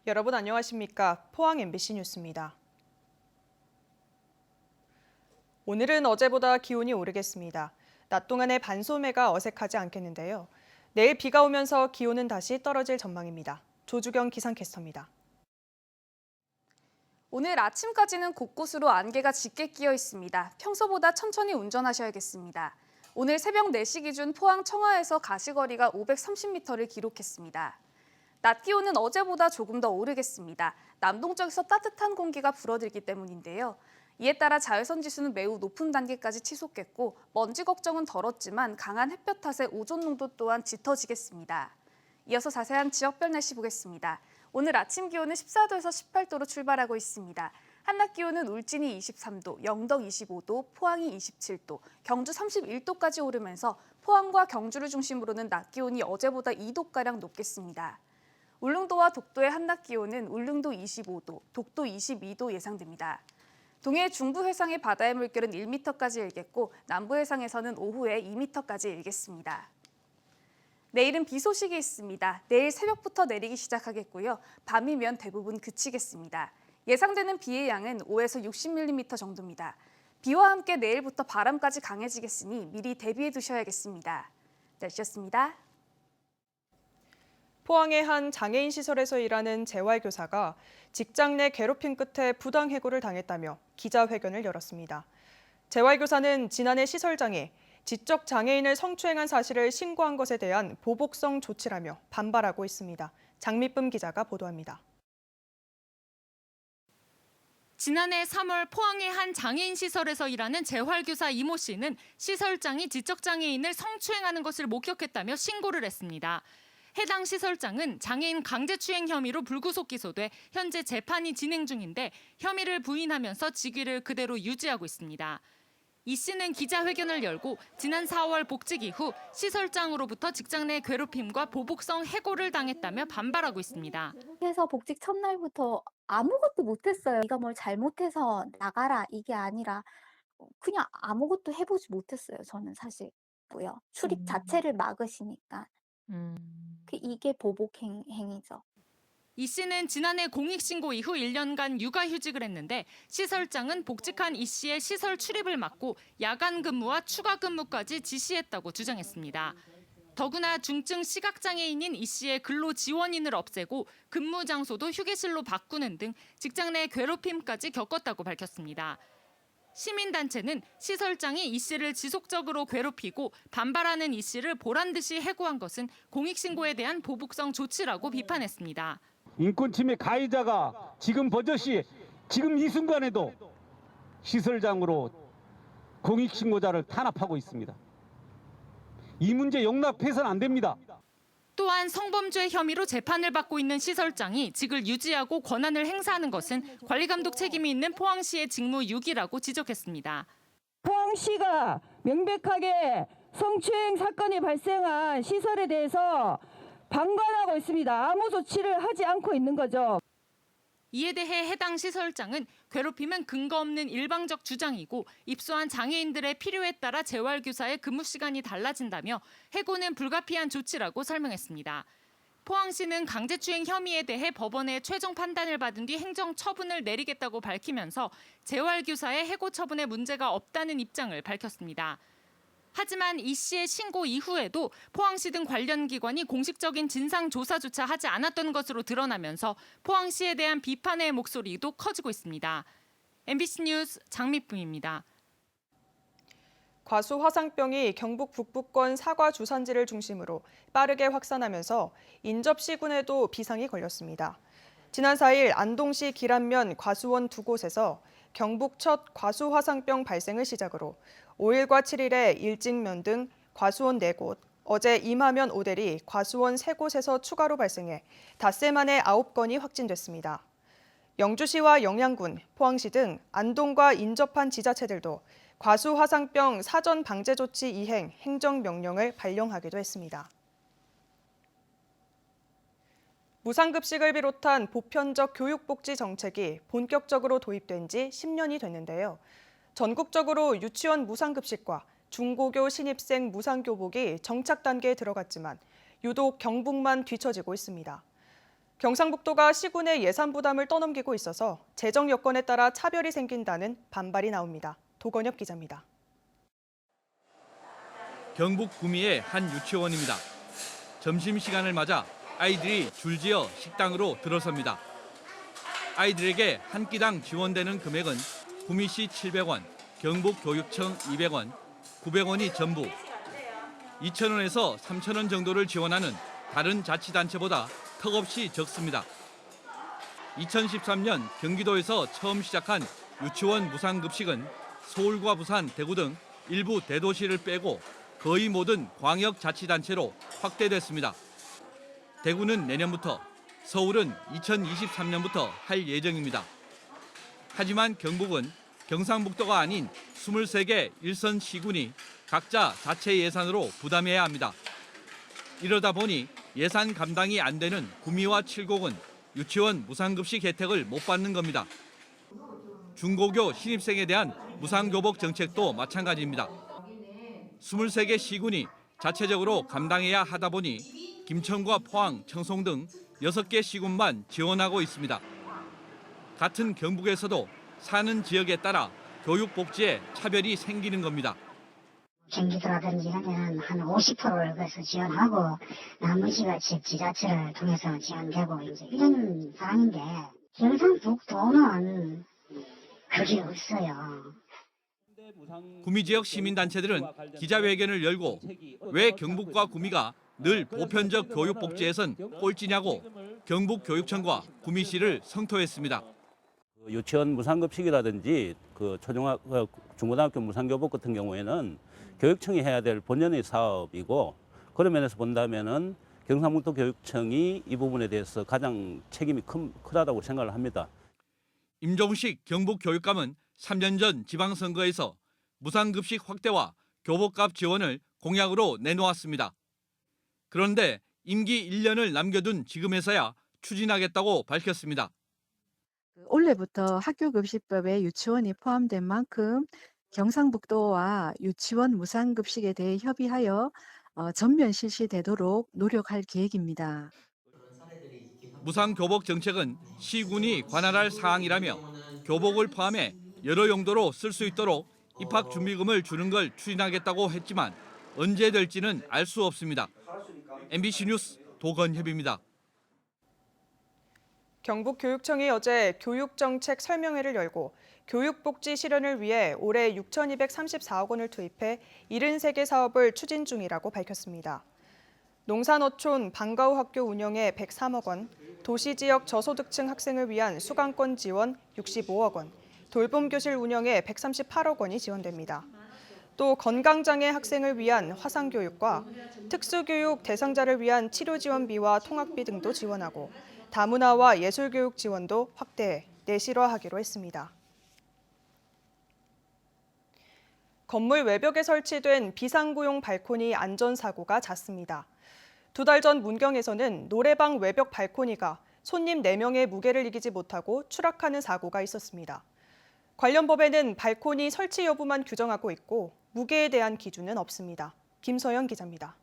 여러분 안녕하십니까? 포항 MBC 뉴스입니다. 오늘은 어제보다 기온이 오르겠습니다. 낮 동안의 반소매가 어색하지 않겠는데요. 내일 비가 오면서 기온은 다시 떨어질 전망입니다. 조주경 기상캐스터입니다. 오늘 아침까지는 곳곳으로 안개가 짙게 끼어 있습니다. 평소보다 천천히 운전하셔야겠습니다. 오늘 새벽 4시 기준 포항 청하에서 가시거리가 530m를 기록했습니다. 낮 기온은 어제보다 조금 더 오르겠습니다. 남동쪽에서 따뜻한 공기가 불어들기 때문인데요. 이에 따라 자외선 지수는 매우 높은 단계까지 치솟겠고 먼지 걱정은 덜었지만 강한 햇볕 탓에 오존 농도 또한 짙어지겠습니다. 이어서 자세한 지역별 날씨 보겠습니다. 오늘 아침 기온은 14도에서 18도로 출발하고 있습니다. 한낮 기온은 울진이 23도, 영덕 25도, 포항이 27도, 경주 31도까지 오르면서 포항과 경주를 중심으로는 낮 기온이 어제보다 2도가량 높겠습니다. 울릉도와 독도의 한낮 기온은 울릉도 25도, 독도 22도 예상됩니다. 동해 중부 해상의 바다의 물결은 1m까지 일겠고 남부 해상에서는 오후에 2m까지 일겠습니다. 내일은 비 소식이 있습니다. 내일 새벽부터 내리기 시작하겠고요. 밤이면 대부분 그치겠습니다. 예상되는 비의 양은 5에서 60mm 정도입니다. 비와 함께 내일부터 바람까지 강해지겠으니 미리 대비해 두셔야겠습니다. 날씨였습니다. 포항의 한 장애인 시설에서 일하는 재활교사가 직장 내 괴롭힘 끝에 부당 해고를 당했다며 기자회견을 열었습니다. 재활교사는 지난해 시설장에 지적 장애인을 성추행한 사실을 신고한 것에 대한 보복성 조치라며 반발하고 있습니다. 장미쁨 기자가 보도합니다. 지난해 3월 포항의 한 장애인 시설에서 일하는 재활교사 이모 씨는 시설장이 지적 장애인을 성추행하는 것을 목격했다며 신고를 했습니다. 해당 시설장은 장애인 강제추행 혐의로 불구속 기소돼 현재 재판이 진행 중인데 혐의를 부인하면서 직위를 그대로 유지하고 있습니다. 이 씨는 기자회견을 열고 지난 4월 복직 이후 시설장으로부터 직장 내 괴롭힘과 보복성 해고를 당했다며 반발하고 있습니다. 해서 복직 첫날부터 아무것도 못했어요. 네가 뭘 잘못해서 나가라 이게 아니라 그냥 아무것도 해보지 못했어요. 저는 사실 뭐요 출입 자체를 막으시니까 이게 보복 행위죠. 이 씨는 지난해 공익신고 이후 1년간 육아휴직을 했는데 시설장은 복직한 이 씨의 시설 출입을 막고 야간 근무와 추가 근무까지 지시했다고 주장했습니다. 더구나 중증 시각장애인인 이 씨의 근로 지원인을 없애고 근무 장소도 휴게실로 바꾸는 등 직장 내 괴롭힘까지 겪었다고 밝혔습니다. 시민단체는 시설장이 이 씨를 지속적으로 괴롭히고 반발하는 이 씨를 보란듯이 해고한 것은 공익신고에 대한 보복성 조치라고 비판했습니다. 인권침해 가해자가 지금 버젓이 지금 이 순간에도 시설장으로 공익신고자를 탄압하고 있습니다. 이 문제 용납해서는 안 됩니다. 또한 성범죄 혐의로 재판을 받고 있는 시설장이 직을 유지하고 권한을 행사하는 것은 관리감독 책임이 있는 포항시의 직무 유기라고 지적했습니다. 포항시가 명백하게 성추행 사건이 발생한 시설에 대해서 방관하고 있습니다. 아무 조치를 하지 않고 있는 거죠. 이에 대해 해당 시설장은 괴롭힘은 근거 없는 일방적 주장이고 입소한 장애인들의 필요에 따라 재활교사의 근무 시간이 달라진다며 해고는 불가피한 조치라고 설명했습니다. 포항시는 강제추행 혐의에 대해 법원의 최종 판단을 받은 뒤 행정 처분을 내리겠다고 밝히면서 재활교사의 해고 처분에 문제가 없다는 입장을 밝혔습니다. 하지만 이 씨의 신고 이후에도 포항시 등 관련 기관이 공식적인 진상조사조차 하지 않았던 것으로 드러나면서 포항시에 대한 비판의 목소리도 커지고 있습니다. MBC 뉴스 장미쁨입니다. 과수 화상병이 경북 북부권 사과 주산지를 중심으로 빠르게 확산하면서 인접시군에도 비상이 걸렸습니다. 지난 4일 안동시 기란면 과수원 2곳에서 경북 첫 과수 화상병 발생을 시작으로 5일과 7일에 일직면 등 과수원 4곳, 어제 임하면 오대리 과수원 3곳에서 추가로 발생해 닷새 만에 9건이 확진됐습니다. 영주시와 영양군, 포항시 등 안동과 인접한 지자체들도 과수 화상병 사전 방제 조치 이행 행정명령을 발령하기도 했습니다. 무상급식을 비롯한 보편적 교육복지 정책이 본격적으로 도입된 지 10년이 됐는데요. 전국적으로 유치원 무상급식과 중고교 신입생 무상교복이 정착 단계에 들어갔지만 유독 경북만 뒤처지고 있습니다. 경상북도가 시군의 예산 부담을 떠넘기고 있어서 재정 여건에 따라 차별이 생긴다는 반발이 나옵니다. 도건엽 기자입니다. 경북 구미의 한 유치원입니다. 점심시간을 맞아 아이들이 줄지어 식당으로 들어섭니다. 아이들에게 한 끼당 지원되는 금액은 구미시 700원, 경북교육청 200원, 900원이 전부. 2,000원에서 3,000원 정도를 지원하는 다른 자치단체보다 턱없이 적습니다. 2013년 경기도에서 처음 시작한 유치원 무상급식은 서울과 부산, 대구 등 일부 대도시를 빼고 거의 모든 광역자치단체로 확대됐습니다. 대구는 내년부터, 서울은 2023년부터 할 예정입니다. 하지만 경북은 경상북도가 아닌 23개 일선 시군이 각자 자체 예산으로 부담해야 합니다. 이러다 보니 예산 감당이 안 되는 구미와 칠곡은 유치원 무상급식 혜택을 못 받는 겁니다. 중고교 신입생에 대한 무상교복 정책도 마찬가지입니다. 23개 시군이 자체적으로 감당해야 하다 보니 김천과 포항, 청송 등 6개 시군만 지원하고 있습니다. 같은 경북에서도 사는 지역에 따라 교육 복지에 차별이 생기는 겁니다. 경기도라든지 이런 데는 한 50%를 그래서 지원하고 나머지가 지자체를 통해서 지원되고 이제 이런 상황인데 경상북도는 그게 없어요. 구미 지역 시민단체들은 기자회견을 열고 왜 경북과 구미가 늘 보편적 교육 복지에선 꼴찌냐고 경북교육청과 구미시를 성토했습니다. 유치원 무상급식이라든지 중고등학교 무상교복 같은 경우에는 교육청이 해야 될 본연의 사업이고 그런 면에서 본다면은 경상북도 교육청이 이 부분에 대해서 가장 책임이 크다고 생각을 합니다. 임종식 경북교육감은 3년 전 지방선거에서 무상급식 확대와 교복값 지원을 공약으로 내놓았습니다. 그런데 임기 1년을 남겨둔 지금에서야 추진하겠다고 밝혔습니다. 올해부터 학교급식법에 유치원이 포함된 만큼 경상북도와 유치원 무상급식에 대해 협의하여 전면 실시되도록 노력할 계획입니다. 무상교복 정책은 시군이 관할할 사항이라며 교복을 포함해 여러 용도로 쓸 수 있도록 입학준비금을 주는 걸 추진하겠다고 했지만 언제 될지는 알 수 없습니다. MBC 뉴스 도건협입니다. 경북교육청이 어제 교육정책 설명회를 열고 교육복지 실현을 위해 올해 6,234억 원을 투입해 73개 사업을 추진 중이라고 밝혔습니다. 농산어촌 방과후 학교 운영에 103억 원, 도시지역 저소득층 학생을 위한 수강권 지원 65억 원, 돌봄교실 운영에 138억 원이 지원됩니다. 또 건강장애 학생을 위한 화상교육과 특수교육 대상자를 위한 치료지원비와 통학비 등도 지원하고 다문화와 예술교육 지원도 확대해 내실화하기로 했습니다. 건물 외벽에 설치된 비상구용 발코니 안전사고가 잦습니다. 2달 전 문경에서는 노래방 외벽 발코니가 손님 4명의 무게를 이기지 못하고 추락하는 사고가 있었습니다. 관련 법에는 발코니 설치 여부만 규정하고 있고 무게에 대한 기준은 없습니다. 김서영 기자입니다.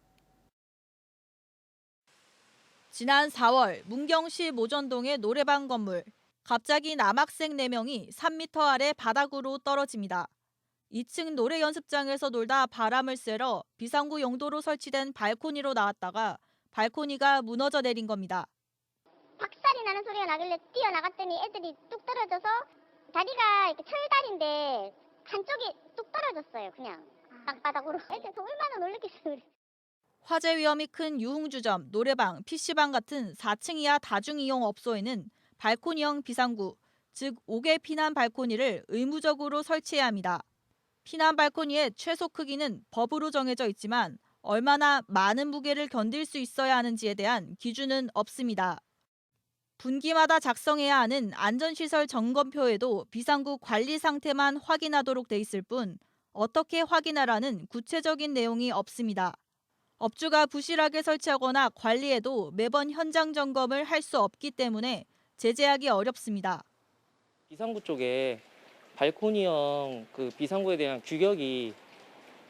지난 4월 문경시 모전동의 노래방 건물. 갑자기 남학생 4명이 3m 아래 바닥으로 떨어집니다. 2층 노래 연습장에서 놀다 바람을 쐬러 비상구 용도로 설치된 발코니로 나왔다가 발코니가 무너져 내린 겁니다. 박살이 나는 소리가 나길래 뛰어나갔더니 애들이 뚝 떨어져서 다리가 이렇게 철다리인데 한쪽이 뚝 떨어졌어요. 그냥 땅바닥으로. 애들 얼마나 놀랬겠어요. 화재 위험이 큰 유흥주점, 노래방, PC방 같은 4층 이하 다중이용 업소에는 발코니형 비상구, 즉 5개 피난 발코니를 의무적으로 설치해야 합니다. 피난 발코니의 최소 크기는 법으로 정해져 있지만 얼마나 많은 무게를 견딜 수 있어야 하는지에 대한 기준은 없습니다. 분기마다 작성해야 하는 안전시설 점검표에도 비상구 관리 상태만 확인하도록 돼 있을 뿐 어떻게 확인하라는 구체적인 내용이 없습니다. 업주가 부실하게 설치하거나 관리해도 매번 현장 점검을 할 수 없기 때문에 제재하기 어렵습니다. 비상구 쪽에 발코니형 비상구에 대한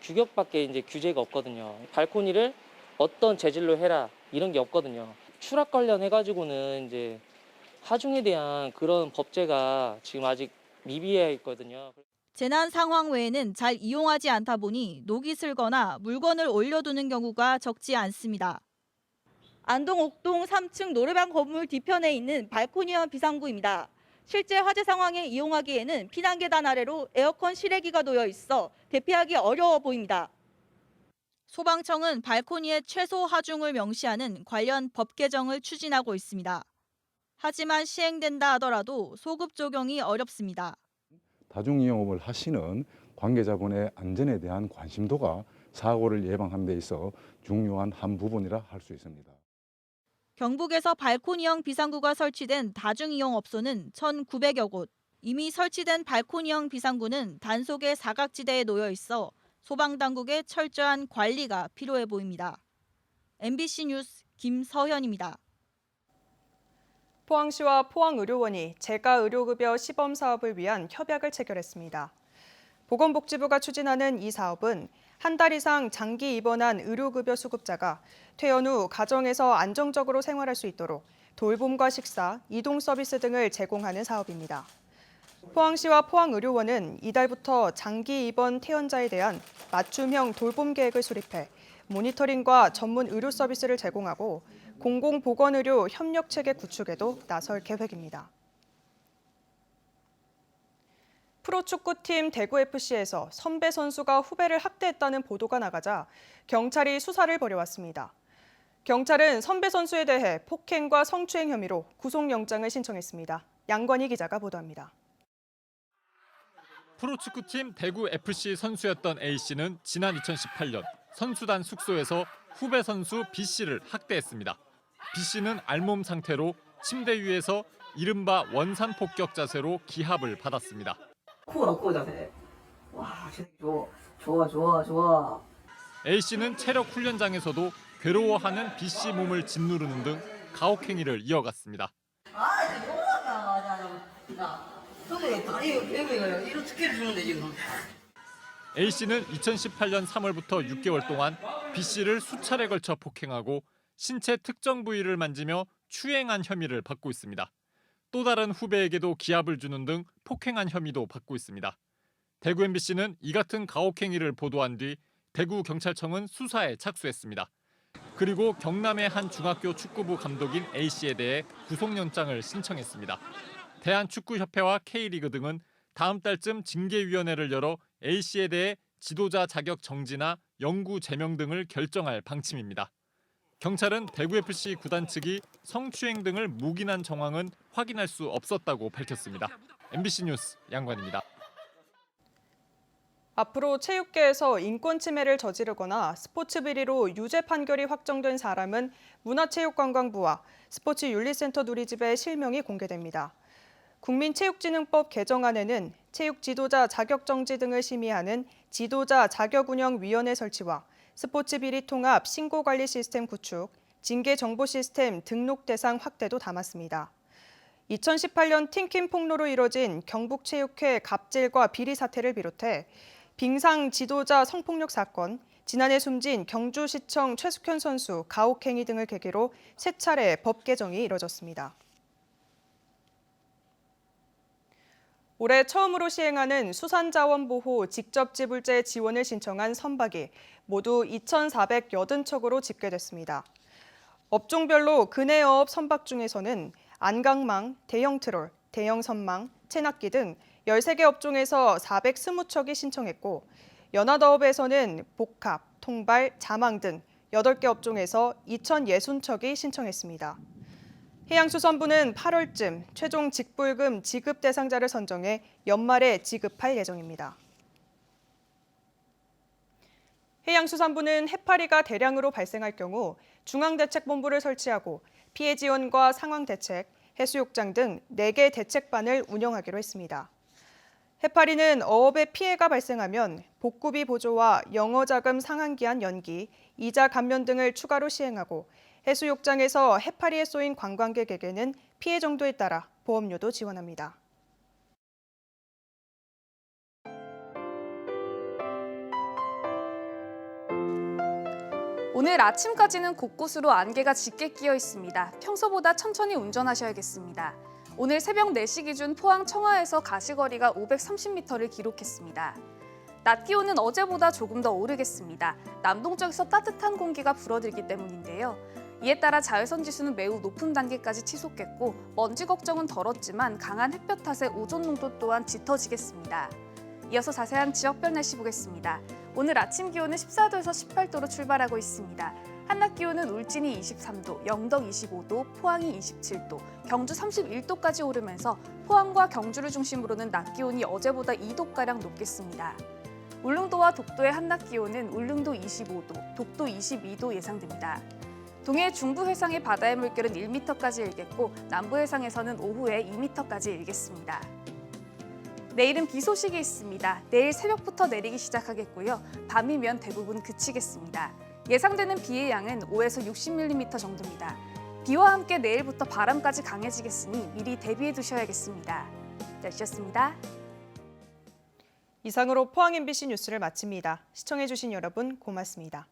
규격밖에 이제 규제가 없거든요. 발코니를 어떤 재질로 해라 이런 게 없거든요. 추락 관련해 가지고는 이제 하중에 대한 그런 법제가 지금 아직 미비해 있거든요. 재난 상황 외에는 잘 이용하지 않다 보니 녹이 슬거나 물건을 올려두는 경우가 적지 않습니다. 안동 옥동 3층 노래방 건물 뒤편에 있는 발코니형 비상구입니다. 실제 화재 상황에 이용하기에는 피난 계단 아래로 에어컨 실외기가 놓여 있어 대피하기 어려워 보입니다. 소방청은 발코니의 최소 하중을 명시하는 관련 법 개정을 추진하고 있습니다. 하지만 시행된다 하더라도 소급 적용이 어렵습니다. 다중이용업을 하시는 관계자분의 안전에 대한 관심도가 사고를 예방하는 데 있어 중요한 한 부분이라 할 수 있습니다. 경북에서 발코니형 비상구가 설치된 다중이용 업소는 1,900여 곳. 이미 설치된 발코니형 비상구는 단속의 사각지대에 놓여 있어 소방당국의 철저한 관리가 필요해 보입니다. MBC 뉴스 김서현입니다. 포항시와 포항의료원이 재가의료급여 시범 사업을 위한 협약을 체결했습니다. 보건복지부가 추진하는 이 사업은 한 달 이상 장기 입원한 의료급여 수급자가 퇴원 후 가정에서 안정적으로 생활할 수 있도록 돌봄과 식사, 이동 서비스 등을 제공하는 사업입니다. 포항시와 포항의료원은 이달부터 장기 입원 퇴원자에 대한 맞춤형 돌봄 계획을 수립해 모니터링과 전문 의료 서비스를 제공하고 공공보건의료 협력체계 구축에도 나설 계획입니다. 프로축구팀 대구FC에서 선배 선수가 후배를 학대했다는 보도가 나가자 경찰이 수사를 벌여왔습니다. 경찰은 선배 선수에 대해 폭행과 성추행 혐의로 구속영장을 신청했습니다. 양건희 기자가 보도합니다. 프로축구팀 대구FC 선수였던 A씨는 지난 2018년 선수단 숙소에서 후배 선수 B씨를 학대했습니다. B씨는 알몸 상태로 침대 위에서 이른바 원산 폭격 자세로 기합을 받았습니다. 코어 자세. 와, 좋아. A씨는 체력 훈련장에서도 괴로워하는 B씨 몸을 짓누르는 등 가혹행위를 이어갔습니다. A씨는 2018년 3월부터 6개월 동안 B씨를 수차례 걸쳐 폭행하고 신체 특정 부위를 만지며 추행한 혐의를 받고 있습니다. 또 다른 후배에게도 기합을 주는 등 폭행한 혐의도 받고 있습니다. 대구 MBC는 이 같은 가혹행위를 보도한 뒤 대구경찰청은 수사에 착수했습니다. 그리고 경남의 한 중학교 축구부 감독인 A씨에 대해 구속영장을 신청했습니다. 대한축구협회와 K리그 등은 다음 달쯤 징계위원회를 열어 A씨에 대해 지도자 자격 정지나 영구 제명 등을 결정할 방침입니다. 경찰은 대구FC 구단 측이 성추행 등을 묵인한 정황은 확인할 수 없었다고 밝혔습니다. MBC 뉴스 양관입니다. 앞으로 체육계에서 인권 침해를 저지르거나 스포츠 비리로 유죄 판결이 확정된 사람은 문화체육관광부와 스포츠윤리센터 누리집에 실명이 공개됩니다. 국민체육진흥법 개정안에는 체육 지도자 자격정지 등을 심의하는 지도자 자격운영위원회 설치와 스포츠 비리 통합 신고관리 시스템 구축, 징계 정보 시스템 등록 대상 확대도 담았습니다. 2018년 팀킨 폭로로 이뤄진 경북체육회 갑질과 비리 사태를 비롯해 빙상 지도자 성폭력 사건, 지난해 숨진 경주시청 최숙현 선수 가혹행위 등을 계기로 세 차례 법 개정이 이뤄졌습니다. 올해 처음으로 시행하는 수산자원보호 직접지불제 지원을 신청한 선박이 모두 2,480척으로 집계됐습니다. 업종별로 근해어업 선박 중에서는 안강망, 대형 트롤, 대형 선망, 채낚기 등 13개 업종에서 420척이 신청했고 연하어업에서는 복합, 통발, 자망 등 8개 업종에서 2,060척이 신청했습니다. 해양수산부는 8월쯤 최종 직불금 지급 대상자를 선정해 연말에 지급할 예정입니다. 해양수산부는 해파리가 대량으로 발생할 경우 중앙대책본부를 설치하고 피해 지원과 상황 대책, 해수욕장 등 4개 대책반을 운영하기로 했습니다. 해파리는 어업에 피해가 발생하면 복구비 보조와 영어자금 상환기한 연기, 이자 감면 등을 추가로 시행하고 해수욕장에서 해파리에 쏘인 관광객에게는 피해 정도에 따라 보험료도 지원합니다. 오늘 아침까지는 곳곳으로 안개가 짙게 끼어 있습니다. 평소보다 천천히 운전하셔야겠습니다. 오늘 새벽 4시 기준 포항 청하에서 가시거리가 530m를 기록했습니다. 낮 기온은 어제보다 조금 더 오르겠습니다. 남동쪽에서 따뜻한 공기가 불어들기 때문인데요. 이에 따라 자외선 지수는 매우 높은 단계까지 치솟겠고 먼지 걱정은 덜었지만 강한 햇볕 탓에 오존 농도 또한 짙어지겠습니다. 이어서 자세한 지역별 날씨 보겠습니다. 오늘 아침 기온은 14도에서 18도로 출발하고 있습니다. 한낮 기온은 울진이 23도, 영덕 25도, 포항이 27도, 경주 31도까지 오르면서 포항과 경주를 중심으로는 낮 기온이 어제보다 2도가량 높겠습니다. 울릉도와 독도의 한낮 기온은 울릉도 25도, 독도 22도 예상됩니다. 동해 중부 해상의 바다의 물결은 1m까지 일겠고 남부 해상에서는 오후에 2m까지 일겠습니다. 내일은 비 소식이 있습니다. 내일 새벽부터 내리기 시작하겠고요. 밤이면 대부분 그치겠습니다. 예상되는 비의 양은 5에서 60mm 정도입니다. 비와 함께 내일부터 바람까지 강해지겠으니 미리 대비해 두셔야겠습니다. 날씨였습니다. 이상으로 포항 MBC 뉴스를 마칩니다. 시청해주신 여러분 고맙습니다.